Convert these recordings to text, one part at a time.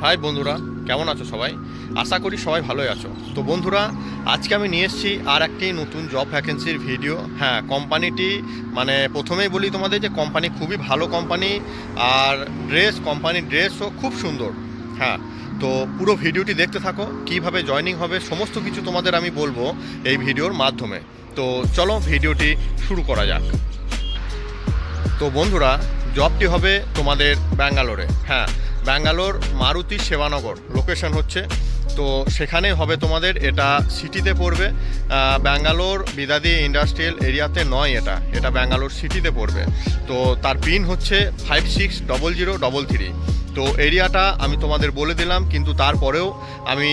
High বন্ধুরা, কেমন আছো সবাই? আশা করি সবাই ভালোই আছো। তো বন্ধুরা, আজকে আমি নিয়ে এসেছি আর একটি নতুন জব ভ্যাকেন্সির ভিডিও। হ্যাঁ, কোম্পানিটি মানে প্রথমেই বলি তোমাদের যে কোম্পানি খুবই ভালো কোম্পানি, আর কোম্পানির ড্রেসও খুব সুন্দর। হ্যাঁ, তো পুরো ভিডিওটি দেখতে থাকো, কিভাবে জয়েনিং হবে সমস্ত কিছু তোমাদের আমি বলবো এই ভিডিওর মাধ্যমে। তো চলো ভিডিওটি শুরু করা যাক। তো বন্ধুরা, জবটি হবে তোমাদের ব্যাঙ্গালোরে। হ্যাঁ, ব্যাঙ্গালোর মারুতি সেবানগর লোকেশন হচ্ছে। তো সেখানে হবে তোমাদের, এটা সিটিতে পড়বে। ব্যাঙ্গালোর বিদাদি ইন্ডাস্ট্রিয়াল এরিয়াতে নয়, এটা ব্যাঙ্গালোর সিটিতে পড়বে। তো তার পিন হচ্ছে 560033। তো এরিয়াটা আমি তোমাদের বলে দিলাম, কিন্তু তারপরেও আমি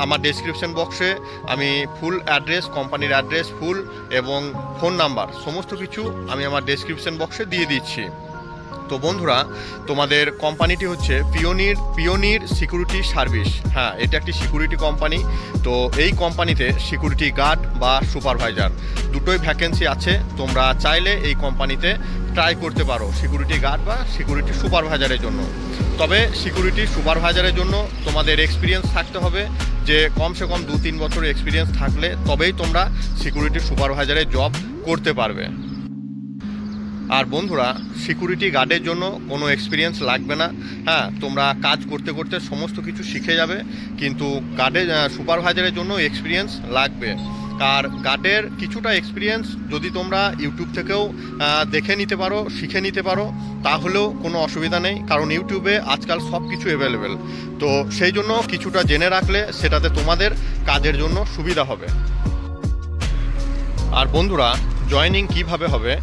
আমার ডেসক্রিপশন বক্সে আমি ফুল অ্যাড্রেস, কোম্পানির অ্যাড্রেস ফুল এবং ফোন নাম্বার সমস্ত কিছু আমি আমার ডেসক্রিপশন বক্সে দিয়ে দিচ্ছি। তো বন্ধুরা, তোমাদের কোম্পানিটি হচ্ছে পিওনির সিকিউরিটি সার্ভিস। হ্যাঁ, এটা একটি সিকিউরিটি কোম্পানি। তো এই কোম্পানিতে সিকিউরিটি গার্ড বা সুপারভাইজার দুটোই ভ্যাকেন্সি আছে। তোমরা চাইলে এই কোম্পানিতে ট্রাই করতে পারো সিকিউরিটি গার্ড বা সিকিউরিটি সুপারভাইজারের জন্য। তবে সিকিউরিটি সুপারভাইজারের জন্য তোমাদের এক্সপিরিয়েন্স থাকতে হবে, যে কমসে কম 2-3 বছরের এক্সপিরিয়েন্স থাকলে তবেই তোমরা সিকিউরিটি সুপারভাইজারের জব করতে পারবে। আর বন্ধুরা, সিকিউরিটি গার্ডের জন্য কোনো এক্সপিরিয়েন্স লাগবে না। হ্যাঁ, তোমরা কাজ করতে করতে সমস্ত কিছু শিখে যাবে, কিন্তু সুপারভাইজারের জন্য এক্সপিরিয়েন্স লাগবে। আর গার্ডের কিছুটা এক্সপিরিয়েন্স যদি তোমরা ইউটিউব থেকেও দেখে নিতে পারো, শিখে নিতে পারো, তাহলেও কোনো অসুবিধা নেই, কারণ ইউটিউবে আজকাল সব কিছু অ্যাভেলেবেল। তো সেই জন্য কিছুটা জেনে রাখলে সেটাতে তোমাদের কাজের জন্য সুবিধা হবে। আর বন্ধুরা, জয়েনিং কিভাবে হবে?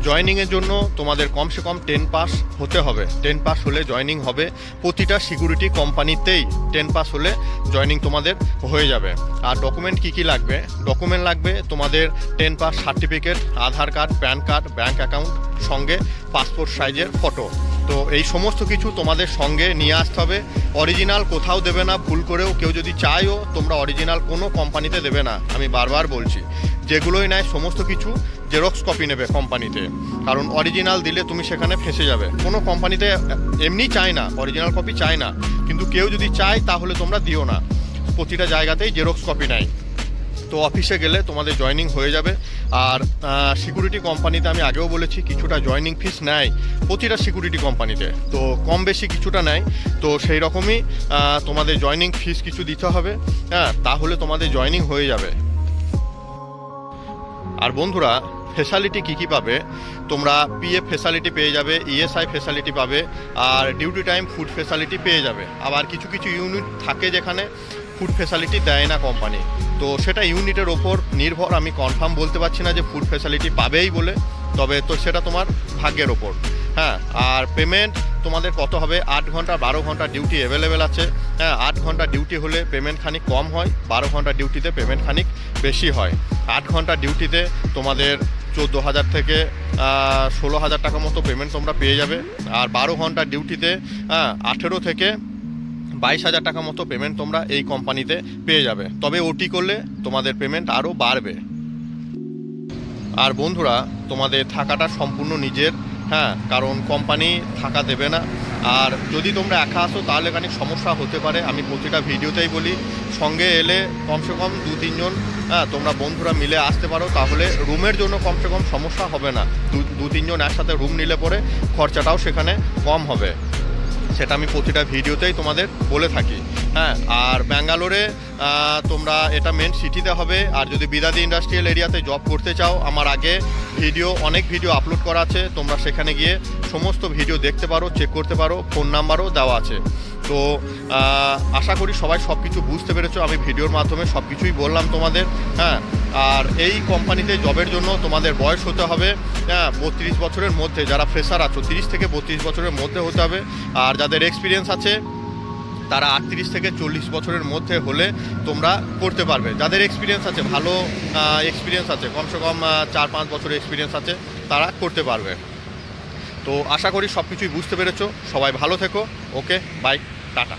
জয়েনিংয়ের জন্য তোমাদের কমসে কম 10 পাস হতে হবে। 10 পাস হলে জয়েনিং হবে। প্রতিটা সিকিউরিটি কোম্পানিতেই 10 পাস হলে জয়েনিং তোমাদের হয়ে যাবে। আর ডকুমেন্ট কি লাগবে? ডকুমেন্ট লাগবে তোমাদের 10 pass certificate, Aadhaar card, PAN card, bank account, সঙ্গে পাসপোর্ট সাইজের ফটো। তো এই সমস্ত কিছু তোমাদের সঙ্গে নিয়ে আসতে হবে। অরিজিনাল কোথাও দেবে না, ভুল করেও কেউ যদি চায়ও, তোমরা অরিজিনাল কোনো কোম্পানিতে দেবে না। আমি বারবার বলছি, যেগুলোই নেয় সমস্ত কিছু জেরক্স কপি নেবে কোম্পানিতে, কারণ অরিজিনাল দিলে তুমি সেখানে ফেঁসে যাবে। কোনো কোম্পানিতে এমনি চায় না, অরিজিনাল কপি চায় না, কিন্তু কেউ যদি চায় তাহলে তোমরা দিও না। প্রতিটা জায়গাতেই জেরক্স কপি নেয়। তো অফিসে গেলে তোমাদের জয়েনিং হয়ে যাবে। আর সিকিউরিটি কোম্পানিতে আমি আগেও বলেছি কিছুটা জয়েনিং ফিস নেয় প্রতিটা সিকিউরিটি কোম্পানিতে, তো কম বেশি কিছুটা নেয়। তো সেই রকমই তোমাদের জয়েনিং ফিস কিছু দিতে হবে। হ্যাঁ, তাহলে তোমাদের জয়েনিং হয়ে যাবে। আর বন্ধুরা, ফেসিলিটি কী পাবে? তোমরা পিএফ ফেসিলিটি পেয়ে যাবে, ইএসআই ফেসিলিটি পাবে, আর ডিউটি টাইম ফুড ফেসিলিটি পেয়ে যাবে। আবার কিছু কিছু ইউনিট থাকে যেখানে ফুড ফেসিলিটি দেয় না কোম্পানি, তো সেটা ইউনিটের ওপর নির্ভর। আমি কনফার্ম বলতে পারছি না যে ফুড ফেসিলিটি পাবেই বলে, তবে তো সেটা তোমার ভাগ্যের ওপর। হ্যাঁ, আর পেমেন্ট তোমাদের কত হবে? 8 ঘন্টা 12 ঘন্টা ডিউটি অ্যাভেলেবেল আছে। হ্যাঁ, 8 ঘন্টা ডিউটি হলে পেমেন্ট খানিক কম হয়, 12 ঘন্টা ডিউটিতে পেমেন্ট খানিক বেশি হয়। 8 ঘন্টা ডিউটিতে তোমাদের 14,000 থেকে 16,000 টাকা মতো পেমেন্ট তোমরা পেয়ে যাবে। আর 12 ঘন্টা ডিউটিতে 18 থেকে 22,000 টাকা মতো পেমেন্ট তোমরা এই কোম্পানিতে পেয়ে যাবে। তবে ওটি করলে তোমাদের পেমেন্ট আরও বাড়বে। আর বন্ধুরা, তোমাদের থাকাটা সম্পূর্ণ নিজের। হ্যাঁ, কারণ কোম্পানি থাকা দেবে না। আর যদি তোমরা একা আসো তাহলে খানিক সমস্যা হতে পারে। আমি প্রতিটা ভিডিওতেই বলি, সঙ্গে এলে কমসে কম 2-3 জন তোমরা বন্ধুরা মিলে আসতে পারো, তাহলে রুমের জন্য কমসে কম সমস্যা হবে না। 2-3 জন একসাথে রুম নিলে পরে খরচাটাও সেখানে কম হবে। সেটা আমি প্রতিটা ভিডিওতেই তোমাদের বলে থাকি। হ্যাঁ, আর ব্যাঙ্গালোরে তোমরা এটা মেন সিটিতে হবে। আর যদি বিদাদি ইন্ডাস্ট্রিয়াল এরিয়াতে জব করতে চাও, আমার আগে অনেক ভিডিও আপলোড করা আছে, তোমরা সেখানে গিয়ে সমস্ত ভিডিও দেখতে পারো, চেক করতে পারো, ফোন নাম্বারও দেওয়া আছে। তো আশা করি সবাই সব কিছু বুঝতে পেরেছো। আমি ভিডিওর মাধ্যমে সব কিছুই বললাম তোমাদের। হ্যাঁ, আর এই কোম্পানিতে জবের জন্য তোমাদের বয়স হতে হবে 32 বছরের মধ্যে। যারা ফ্রেশার আছো 30 থেকে 32 বছরের মধ্যে হতে হবে। আর যাদের এক্সপিরিয়েন্স আছে তারা 38 থেকে 40 বছরের মধ্যে হলে তোমরা করতে পারবে। যাদের এক্সপিরিয়েন্স আছে, ভালো এক্সপিরিয়েন্স আছে, কমসে কম 4-5 বছরের এক্সপিরিয়েন্স আছে, তারা করতে পারবে। তো আশা করি সব কিছুই বুঝতে পেরেছো। সবাই ভালো থেকো। ওকে, বাই, টাটা।